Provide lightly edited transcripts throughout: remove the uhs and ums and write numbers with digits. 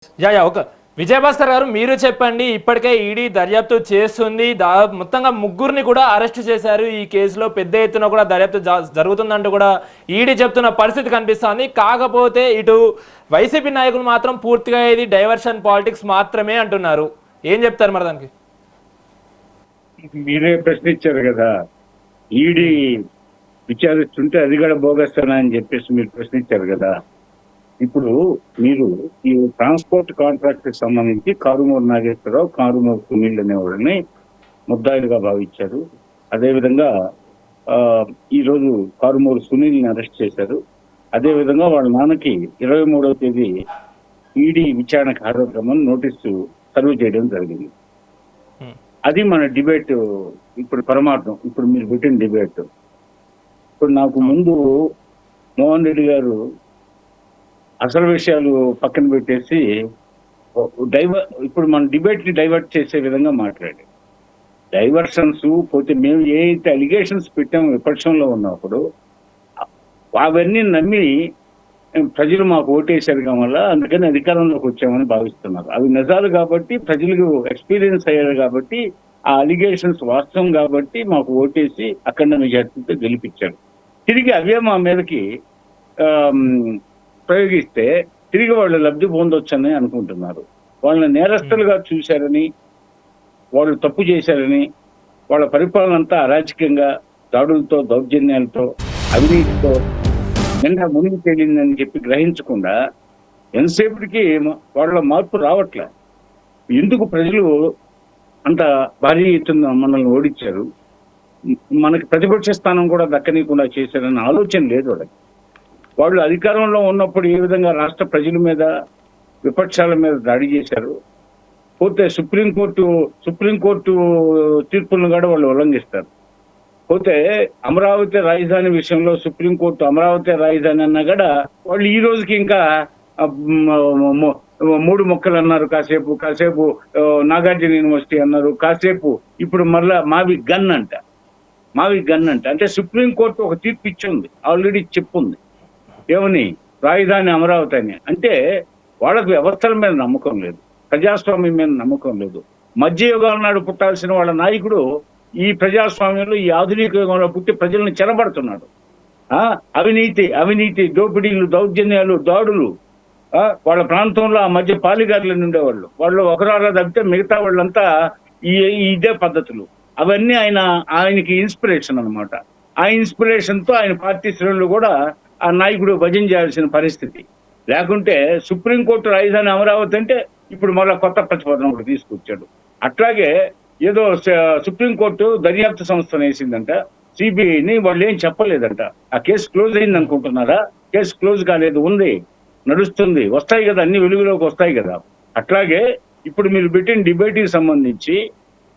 ఒక విజయభాస్కర్ గారు మీరు చెప్పండి. ఇప్పటికే ఈడీ దర్యాప్తు చేస్తుంది. మొత్తంగా ముగ్గురిని కూడా అరెస్ట్ చేశారు. ఈ కేసులో పెద్ద ఎత్తున కూడా దర్యాప్తు జరుగుతుందంటూ కూడా ఈడీ చెప్తున్న పరిస్థితి కనిపిస్తోంది. కాకపోతే ఇటు వైసీపీ నాయకులు మాత్రం పూర్తిగా ఇది డైవర్షన్ పాలిటిక్స్ మాత్రమే అంటున్నారు. ఏం చెప్తారు మరి దానికి? మీరే ప్రశ్నించారు కదా, ఈడీ విచారిస్తుంటే అది కూడా బోగస్తానా అని చెప్పేసి మీరు ప్రశ్నించారు కదా. ఇప్పుడు మీరు ఈ ట్రాన్స్పోర్ట్ కాంట్రాక్ట్ కి సంబంధించి కారుమూరు నాగేశ్వరరావు, కారుమూరు సునీల్ అనేవాళ్ళని ముద్దాయిలుగా భావించారు. అదేవిధంగా ఈరోజు కారుమూరు సునీల్ని అరెస్ట్ చేశారు. అదేవిధంగా వాళ్ళ నాన్నకి 23వ తేదీ ఈడీ విచారణకు హాజరమ్మని నోటీసు సర్వ్ చేయడం జరిగింది. అది మన డిబేట్ ఇప్పుడు పరమార్థం. ఇప్పుడు మీరు పెట్టిన డిబేట్. ఇప్పుడు నాకు ముందు మోహన్ రెడ్డి గారు అసలు విషయాలు పక్కన పెట్టేసి ఇప్పుడు మన డిబేట్ ని డైవర్ట్ చేసే విధంగా మాట్లాడారు. డైవర్షన్స్ పోతే మేము ఏ అయితే అలిగేషన్స్ పెట్టామో విపక్షంలో ఉన్నప్పుడు అవన్నీ నమ్మి ప్రజలు మాకు ఓటేశారు వల్ల అందుకని అధికారంలోకి వచ్చామని భావిస్తున్నారు. అవి నిజాలు కాబట్టి ప్రజలకు ఎక్స్పీరియన్స్ అయ్యారు కాబట్టి ఆ అలిగేషన్స్ వాస్తవం కాబట్టి మాకు ఓటేసి అఖండ మెజార్టీతో గెలిపించారు. తిరిగి అవే మా మీదకి ప్రయోగిస్తే తిరిగి వాళ్ళు లబ్ధి పొందొచ్చని అనుకుంటున్నారు. వాళ్ళని నేరస్తులుగా చూశారని, వాళ్ళు తప్పు చేశారని, వాళ్ళ పరిపాలన అంతా అరాచకంగా దాడులతో, దౌర్జన్యాలతో, అవినీతితో నిన్న మునిగి తేలిందని చెప్పి గ్రహించకుండా ఎంతసేపటికి వాళ్ళ మార్పు రావట్లే. ఎందుకు ప్రజలు అంత భారీ ఎత్తున మనల్ని ఓడించారు, మనకి ప్రతిపక్ష స్థానం కూడా దక్కనీయకుండా చేశారన్న ఆలోచన లేదు వాళ్ళకి. వాళ్ళు అధికారంలో ఉన్నప్పుడు ఏ విధంగా రాష్ట్ర ప్రజల మీద, విపక్షాల మీద దాడి చేశారు, పోతే సుప్రీంకోర్టు తీర్పులను కూడా వాళ్ళు ఉల్లంఘిస్తారు. పోతే అమరావతి రాజధాని విషయంలో సుప్రీంకోర్టు అమరావతి రాజధాని అన్నా కూడా వాళ్ళు ఈ రోజుకి ఇంకా 3 మొక్కలు అన్నారు, కాసేపు నాగార్జున యూనివర్సిటీ అన్నారు, కాసేపు ఇప్పుడు మరలా మావి గన్ అంట. అంటే సుప్రీంకోర్టు ఒక తీర్పు ఇచ్చింది, ఆల్రెడీ చెప్పుంది ఏమని, రాజధాని అమరావతి అని. అంటే వాళ్ళకు వ్యవస్థల మీద నమ్మకం లేదు, ప్రజాస్వామ్యం మీద నమ్మకం లేదు. మధ్యయుగాల నాడు పుట్టాల్సిన వాళ్ళ నాయకుడు ఈ ప్రజాస్వామ్యంలో, ఈ ఆధునిక యుగంలో పుట్టి ప్రజలను చెరబడుతున్నాడు. అవినీతి, దోపిడీలు, దౌర్జన్యాలు, దాడులు. వాళ్ళ ప్రాంతంలో ఆ మధ్య పాలిగారులను ఉండేవాళ్ళు, వాళ్ళు ఒకరాలా తప్పితే మిగతా వాళ్ళంతా ఇదే పద్ధతులు. అవన్నీ ఆయనకి ఇన్స్పిరేషన్ అనమాట. ఆ ఇన్స్పిరేషన్ తో ఆయన పార్టీ శ్రేణులు కూడా ఆ నాయకుడు భజన చేయాల్సిన పరిస్థితి. లేకుంటే సుప్రీంకోర్టు రాజధాని అమరావతి అంటే ఇప్పుడు మళ్ళీ కొత్త ప్రతిపాదన ఒకటి తీసుకొచ్చాడు. అట్లాగే ఏదో సుప్రీంకోర్టు దర్యాప్తు సంస్థను వేసిందంట, సిబిఐని. వాళ్ళు ఏం చెప్పలేదంట. ఆ కేసు క్లోజ్ అయింది అనుకుంటున్నారా? కేసు క్లోజ్ కాలేదు, ఉంది, నడుస్తుంది, వస్తాయి కదా, అన్ని వెలుగులోకి వస్తాయి కదా. అట్లాగే ఇప్పుడు మీరు పెట్టిన డిబేట్కి సంబంధించి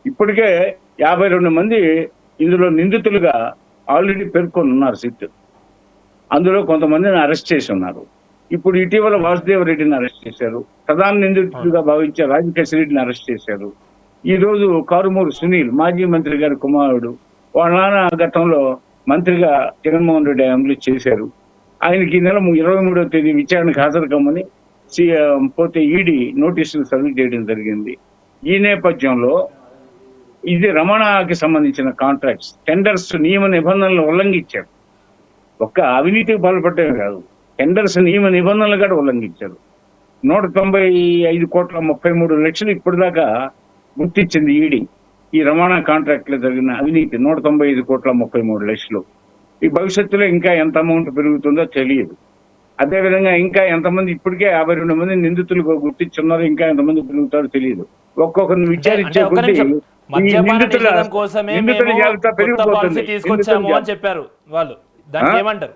ఇప్పటికే 52 మంది ఇందులో నిందితులుగా ఆల్రెడీ పేర్కొని ఉన్నారు సిట్. అందులో కొంతమందిని అరెస్ట్ చేసి ఉన్నారు. ఇప్పుడు ఇటీవల వాసుదేవ్ రెడ్డిని అరెస్ట్ చేశారు. ప్రధాన నిందితులుగా భావించే రాజకేశ్ రెడ్డిని అరెస్ట్ చేశారు. ఈ రోజు కారుమూరు సునీల్, మాజీ మంత్రి గారి కుమారుడు, వాళ్ళ నాన్న గతంలో మంత్రిగా జగన్మోహన్ రెడ్డి హయాంలో చేశారు. ఆయనకి ఈ నెల 23వ తేదీ విచారణకు హాజరు కమ్మని పోతే ఈడీ నోటీసులు సర్వ్ చేయడం జరిగింది. ఈ నేపథ్యంలో ఇది రమణకి సంబంధించిన కాంట్రాక్ట్స్, టెండర్స్ నియమ నిబంధనలు ఉల్లంఘించారు. ఒక్క అవినీతికి పాల్పడటమే కాదు, టెండర్స్ నియమ నిబంధనలు కూడా ఉల్లంఘించారు. 195,33,00,000 ఇప్పటిదాకా గుర్తించింది ఈడీ. ఈ రవాణా కాంట్రాక్ట్ లో జరిగిన అవినీతి 195,33,00,000. ఈ భవిష్యత్తులో ఇంకా ఎంత అమౌంట్ పెరుగుతుందో తెలియదు. అదేవిధంగా ఇంకా ఎంతమంది, ఇప్పటికే 52 మంది నిందితులుగా గుర్తించున్నారు, ఇంకా ఎంతమంది పెరుగుతారో తెలియదు. ఒక్కొక్కరిని విచారించే కొద్దీ నిందితుల జాబితా పెరిగిపోతుంది. చెప్పారు వాళ్ళు, దానికి ఏమంటారు?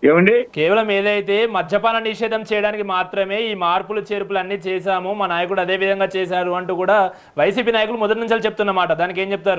ఏమండి, కేవలం ఏదైతే మద్యపాన నిషేధం చేయడానికి మాత్రమే ఈ మార్పులు చేర్పులు అన్ని చేశాము, మా నాయకుడు అదే విధంగా చేశారు అంటూ కూడా వైసీపీ నాయకులు మొదటి నుంచి చెప్తున్నమాట. దానికి ఏం చెప్తారు?